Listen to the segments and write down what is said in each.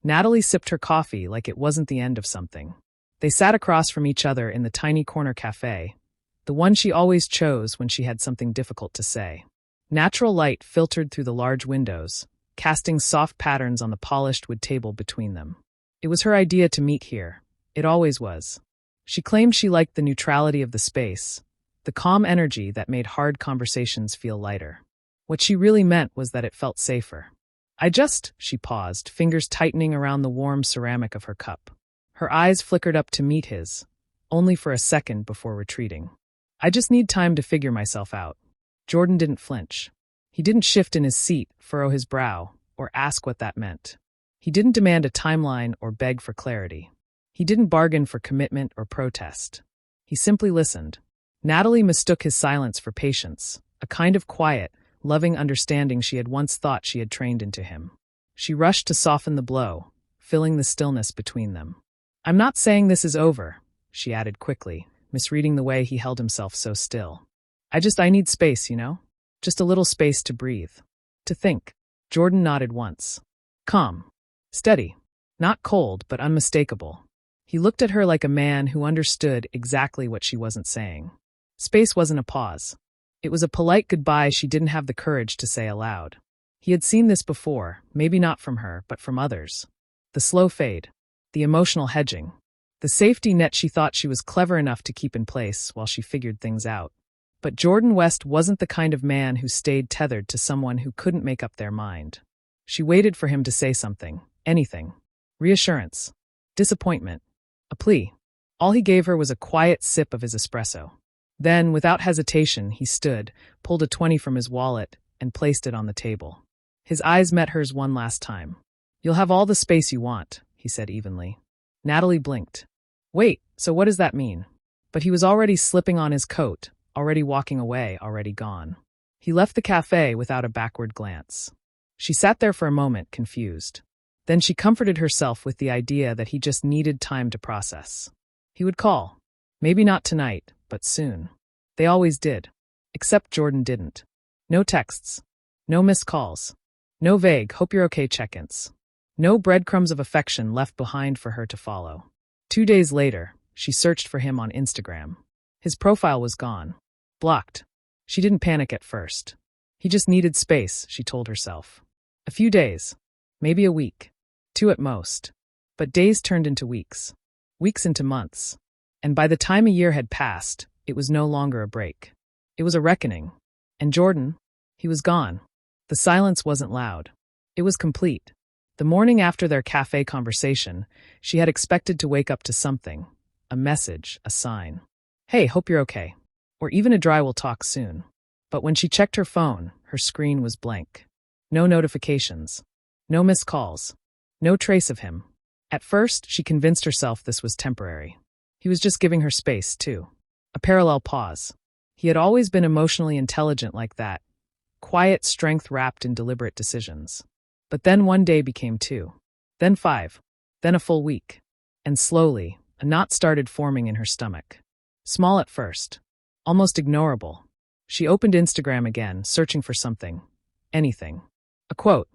Natalie sipped her coffee like it wasn't the end of something. They sat across from each other in the tiny corner cafe, the one she always chose when she had something difficult to say. Natural light filtered through the large windows, casting soft patterns on the polished wood table between them. It was her idea to meet here. It always was. She claimed she liked the neutrality of the space, the calm energy that made hard conversations feel lighter. What she really meant was that it felt safer. She paused, fingers tightening around the warm ceramic of her cup. Her eyes flickered up to meet his, only for a second before retreating. I just need time to figure myself out. Jordan didn't flinch. He didn't shift in his seat, furrow his brow, or ask what that meant. He didn't demand a timeline or beg for clarity. He didn't bargain for commitment or protest. He simply listened. Natalie mistook his silence for patience, a kind of quiet, loving understanding she had once thought she had trained into him. She rushed to soften the blow, filling the stillness between them. I'm not saying this is over, she added quickly, misreading the way he held himself so still. I need space, Just a little space to breathe. To think. Jordan nodded once. Calm. Steady. Not cold, but unmistakable. He looked at her like a man who understood exactly what she wasn't saying. Space wasn't a pause. It was a polite goodbye she didn't have the courage to say aloud. He had seen this before, maybe not from her, but from others. The slow fade. The emotional hedging. The safety net she thought she was clever enough to keep in place while she figured things out. But Jordan West wasn't the kind of man who stayed tethered to someone who couldn't make up their mind. She waited for him to say something, anything. Reassurance. Disappointment. A plea. All he gave her was a quiet sip of his espresso. Then, without hesitation, he stood, pulled a 20 from his wallet, and placed it on the table. His eyes met hers one last time. You'll have all the space you want, he said evenly. Natalie blinked. Wait, so what does that mean? But he was already slipping on his coat, already walking away, already gone. He left the cafe without a backward glance. She sat there for a moment, confused. Then she comforted herself with the idea that he just needed time to process. He would call. Maybe not tonight, but soon. They always did. Except Jordan didn't. No texts. No missed calls. No vague, hope you're okay check-ins. No breadcrumbs of affection left behind for her to follow. 2 days later, she searched for him on Instagram. His profile was gone. Blocked. She didn't panic at first. He just needed space, she told herself. A few days. Maybe a week. 2 at most. But days turned into weeks. Weeks into months. And by the time a year had passed, it was no longer a break. It was a reckoning. And Jordan? He was gone. The silence wasn't loud. It was complete. The morning after their cafe conversation, she had expected to wake up to something. A message, a sign. Hey, hope you're okay. Or even a dry "we'll talk soon." But when she checked her phone, her screen was blank. No notifications. No missed calls. No trace of him. At first, she convinced herself this was temporary. He was just giving her space, too. A parallel pause. He had always been emotionally intelligent like that. Quiet strength wrapped in deliberate decisions. But then one day became 2. Then 5. Then a full week. And slowly, a knot started forming in her stomach. Small at first. Almost ignorable. She opened Instagram again, searching for something. Anything. A quote.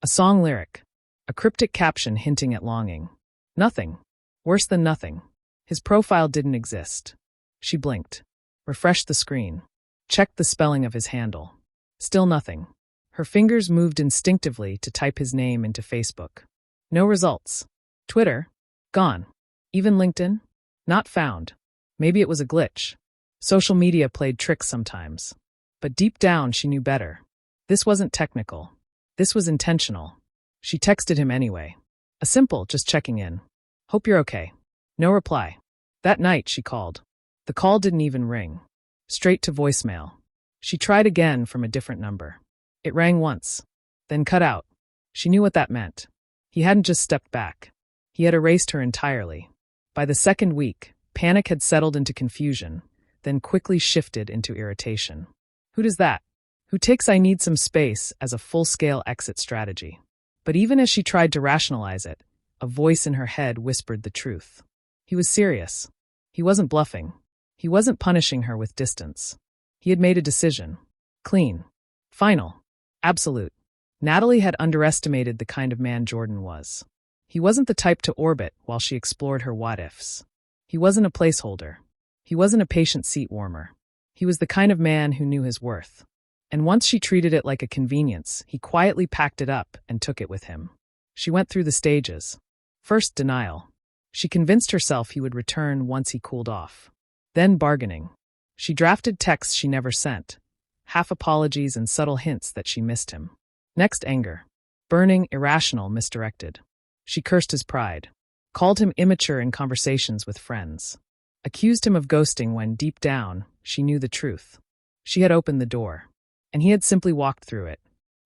A song lyric. A cryptic caption hinting at longing. Nothing. Worse than nothing. His profile didn't exist. She blinked. Refreshed the screen. Checked the spelling of his handle. Still nothing. Her fingers moved instinctively to type his name into Facebook. No results. Twitter? Gone. Even LinkedIn? Not found. Maybe it was a glitch. Social media played tricks sometimes. But deep down she knew better. This wasn't technical. This was intentional. She texted him anyway. A simple, just checking in. Hope you're okay. No reply. That night she called. The call didn't even ring. Straight to voicemail. She tried again from a different number. It rang once, then cut out. She knew what that meant. He hadn't just stepped back. He had erased her entirely. By the second week, panic had settled into confusion, then quickly shifted into irritation. Who does that? Who takes "I need some space" as a full-scale exit strategy? But even as she tried to rationalize it, a voice in her head whispered the truth. He was serious. He wasn't bluffing. He wasn't punishing her with distance. He had made a decision. Clean. Final. Absolute. Natalie had underestimated the kind of man Jordan was. He wasn't the type to orbit while she explored her what-ifs. He wasn't a placeholder. He wasn't a patient seat warmer. He was the kind of man who knew his worth. And once she treated it like a convenience, he quietly packed it up and took it with him. She went through the stages. First, denial. She convinced herself he would return once he cooled off. Then bargaining. She drafted texts she never sent, half apologies and subtle hints that she missed him. Next, anger. Burning, irrational, misdirected. She cursed his pride, called him immature in conversations with friends, accused him of ghosting when, deep down, she knew the truth. She had opened the door, and he had simply walked through it.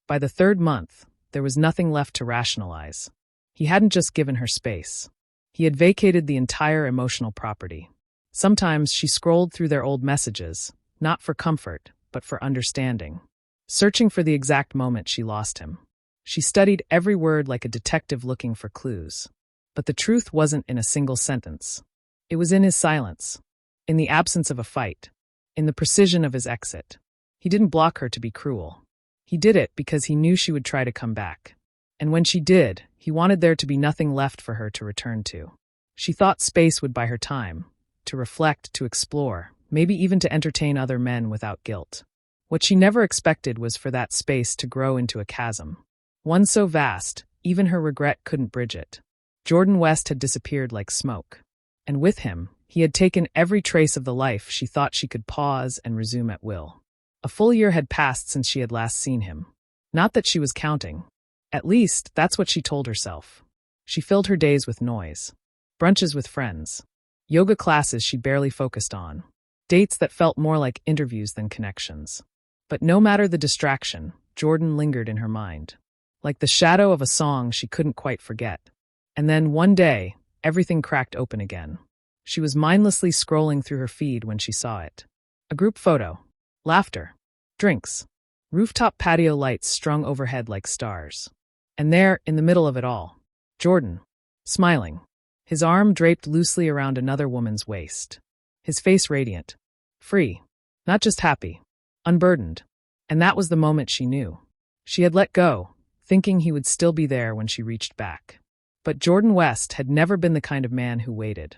By the third month, there was nothing left to rationalize. He hadn't just given her space. He had vacated the entire emotional property. Sometimes she scrolled through their old messages, not for comfort, but for understanding, searching for the exact moment she lost him. She studied every word like a detective looking for clues. But the truth wasn't in a single sentence. It was in his silence, in the absence of a fight, in the precision of his exit. He didn't block her to be cruel. He did it because he knew she would try to come back. And when she did, he wanted there to be nothing left for her to return to. She thought space would buy her time, to reflect, to explore, maybe even to entertain other men without guilt. What she never expected was for that space to grow into a chasm. One so vast, even her regret couldn't bridge it. Jordan West had disappeared like smoke. And with him, he had taken every trace of the life she thought she could pause and resume at will. A full year had passed since she had last seen him. Not that she was counting. At least, that's what she told herself. She filled her days with noise. Brunches with friends. Yoga classes she barely focused on. Dates that felt more like interviews than connections. But no matter the distraction, Jordan lingered in her mind. Like the shadow of a song she couldn't quite forget. And then, one day, everything cracked open again. She was mindlessly scrolling through her feed when she saw it. A group photo. Laughter. Drinks. Rooftop patio lights strung overhead like stars. And there, in the middle of it all, Jordan, smiling. His arm draped loosely around another woman's waist. His face radiant. Free. Not just happy. Unburdened. And that was the moment she knew. She had let go, thinking he would still be there when she reached back. But Jordan West had never been the kind of man who waited.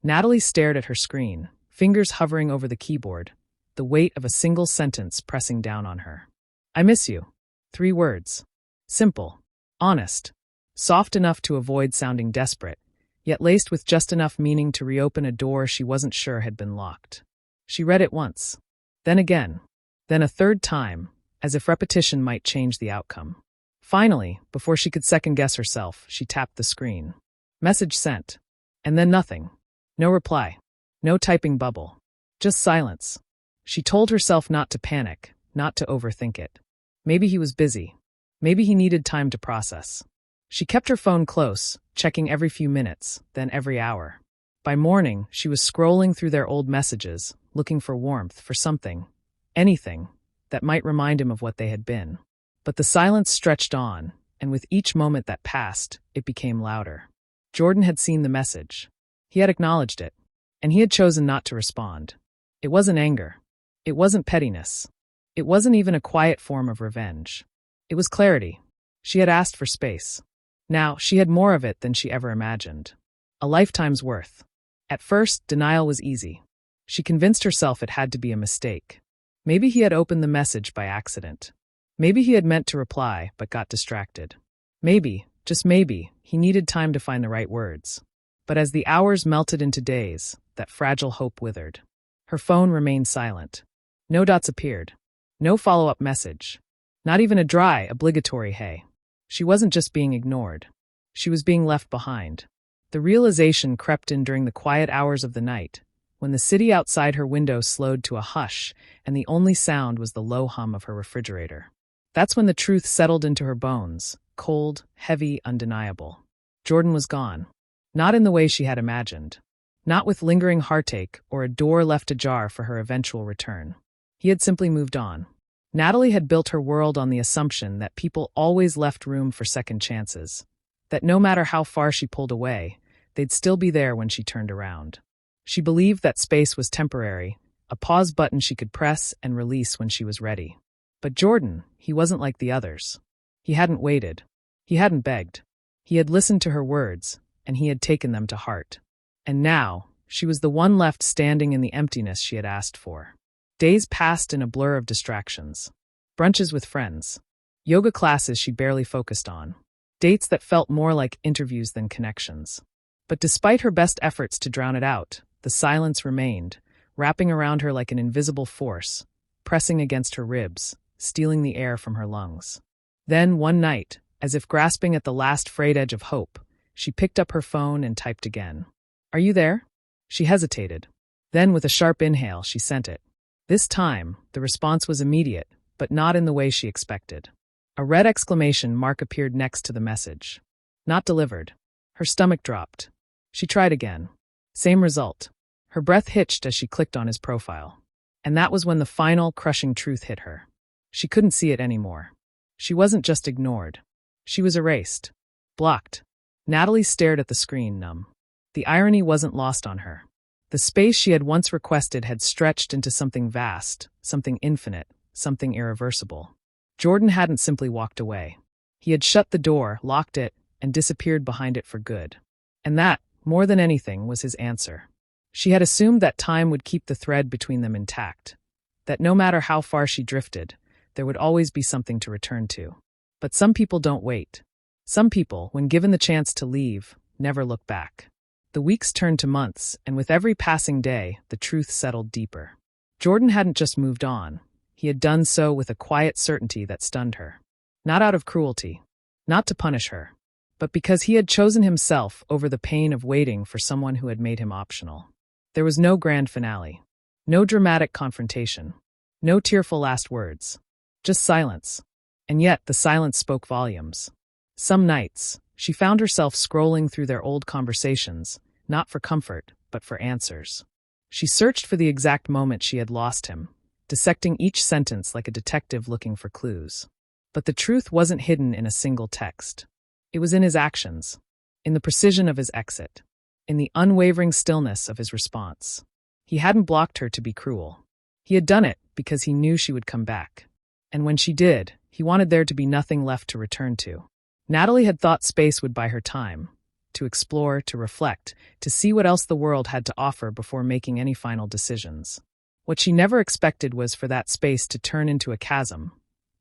Natalie stared at her screen, fingers hovering over the keyboard, the weight of a single sentence pressing down on her. I miss you. 3 words. Simple. Honest. Soft enough to avoid sounding desperate, yet laced with just enough meaning to reopen a door she wasn't sure had been locked. She read it once. Then again. Then a third time, as if repetition might change the outcome. Finally, before she could second-guess herself, she tapped the screen. Message sent. And then nothing. No reply. No typing bubble. Just silence. She told herself not to panic, not to overthink it. Maybe he was busy. Maybe he needed time to process. She kept her phone close, checking every few minutes, then every hour. By morning, she was scrolling through their old messages, looking for warmth, for something, anything, that might remind him of what they had been. But the silence stretched on, and with each moment that passed, it became louder. Jordan had seen the message. He had acknowledged it, and he had chosen not to respond. It wasn't anger. It wasn't pettiness. It wasn't even a quiet form of revenge. It was clarity. She had asked for space. Now, she had more of it than she ever imagined. A lifetime's worth. At first, denial was easy. She convinced herself it had to be a mistake. Maybe he had opened the message by accident. Maybe he had meant to reply, but got distracted. Maybe, just maybe, he needed time to find the right words. But as the hours melted into days, that fragile hope withered. Her phone remained silent. No dots appeared. No follow-up message. Not even a dry, obligatory hey. She wasn't just being ignored. She was being left behind. The realization crept in during the quiet hours of the night, when the city outside her window slowed to a hush and the only sound was the low hum of her refrigerator. That's when the truth settled into her bones, cold, heavy, undeniable. Jordan was gone. Not in the way she had imagined. Not with lingering heartache or a door left ajar for her eventual return. He had simply moved on. Natalie had built her world on the assumption that people always left room for second chances. That no matter how far she pulled away, they'd still be there when she turned around. She believed that space was temporary, a pause button she could press and release when she was ready. But Jordan, he wasn't like the others. He hadn't waited. He hadn't begged. He had listened to her words, and he had taken them to heart. And now, she was the one left standing in the emptiness she had asked for. Days passed in a blur of distractions. Brunches with friends. Yoga classes she barely focused on. Dates that felt more like interviews than connections. But despite her best efforts to drown it out, the silence remained, wrapping around her like an invisible force, pressing against her ribs, stealing the air from her lungs. Then, one night, as if grasping at the last frayed edge of hope, she picked up her phone and typed again. "Are you there?" She hesitated. Then, with a sharp inhale, she sent it. This time, the response was immediate, but not in the way she expected. A red exclamation mark appeared next to the message. Not delivered. Her stomach dropped. She tried again. Same result. Her breath hitched as she clicked on his profile. And that was when the final, crushing truth hit her. She couldn't see it anymore. She wasn't just ignored. She was erased. Blocked. Natalie stared at the screen, numb. The irony wasn't lost on her. The space she had once requested had stretched into something vast, something infinite, something irreversible. Jordan hadn't simply walked away. He had shut the door, locked it, and disappeared behind it for good. And that, more than anything, was his answer. She had assumed that time would keep the thread between them intact, that no matter how far she drifted, there would always be something to return to. But some people don't wait. Some people, when given the chance to leave, never look back. The weeks turned to months, and with every passing day, the truth settled deeper. Jordan hadn't just moved on. He had done so with a quiet certainty that stunned her. Not out of cruelty, not to punish her, but because he had chosen himself over the pain of waiting for someone who had made him optional. There was no grand finale, no dramatic confrontation, no tearful last words, just silence. And yet the silence spoke volumes. Some nights, she found herself scrolling through their old conversations, not for comfort, but for answers. She searched for the exact moment she had lost him, dissecting each sentence like a detective looking for clues. But the truth wasn't hidden in a single text. It was in his actions, in the precision of his exit, in the unwavering stillness of his response. He hadn't blocked her to be cruel. He had done it because he knew she would come back. And when she did, he wanted there to be nothing left to return to. Natalie had thought space would buy her time, to explore, to reflect, to see what else the world had to offer before making any final decisions. What she never expected was for that space to turn into a chasm,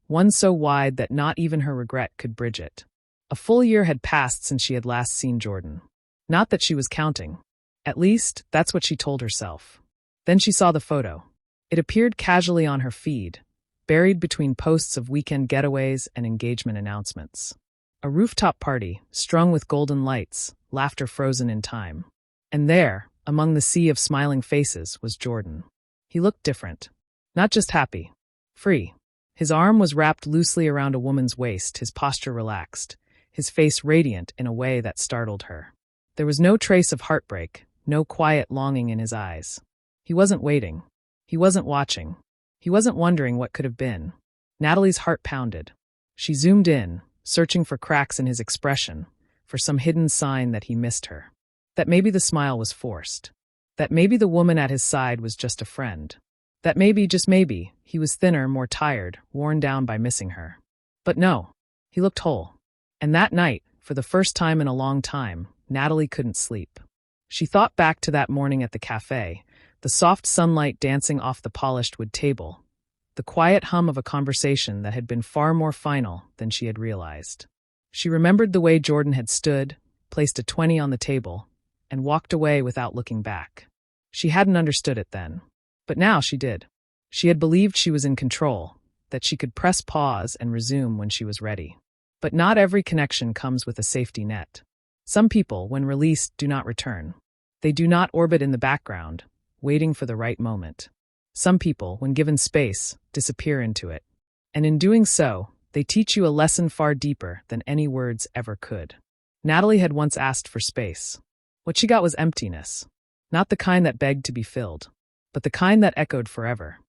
one so wide that not even her regret could bridge it. A full year had passed since she had last seen Jordan. Not that she was counting. At least, that's what she told herself. Then she saw the photo. It appeared casually on her feed, buried between posts of weekend getaways and engagement announcements. A rooftop party, strung with golden lights, laughter frozen in time. And there, among the sea of smiling faces, was Jordan. He looked different. Not just happy. Free. His arm was wrapped loosely around a woman's waist, his posture relaxed, his face radiant in a way that startled her. There was no trace of heartbreak, no quiet longing in his eyes. He wasn't waiting. He wasn't watching. He wasn't wondering what could have been. Natalie's heart pounded. She zoomed in, searching for cracks in his expression, for some hidden sign that he missed her. That maybe the smile was forced. That maybe the woman at his side was just a friend. That maybe, just maybe, he was thinner, more tired, worn down by missing her. But no, he looked whole. And that night, for the first time in a long time, Natalie couldn't sleep. She thought back to that morning at the cafe, the soft sunlight dancing off the polished wood table, the quiet hum of a conversation that had been far more final than she had realized. She remembered the way Jordan had stood, placed a 20 on the table, and walked away without looking back. She hadn't understood it then. But now she did. She had believed she was in control, that she could press pause and resume when she was ready. But not every connection comes with a safety net. Some people, when released, do not return. They do not orbit in the background, waiting for the right moment. Some people, when given space, disappear into it. And in doing so, they teach you a lesson far deeper than any words ever could. Natalie had once asked for space. What she got was emptiness. Not the kind that begged to be filled, but the kind that echoed forever.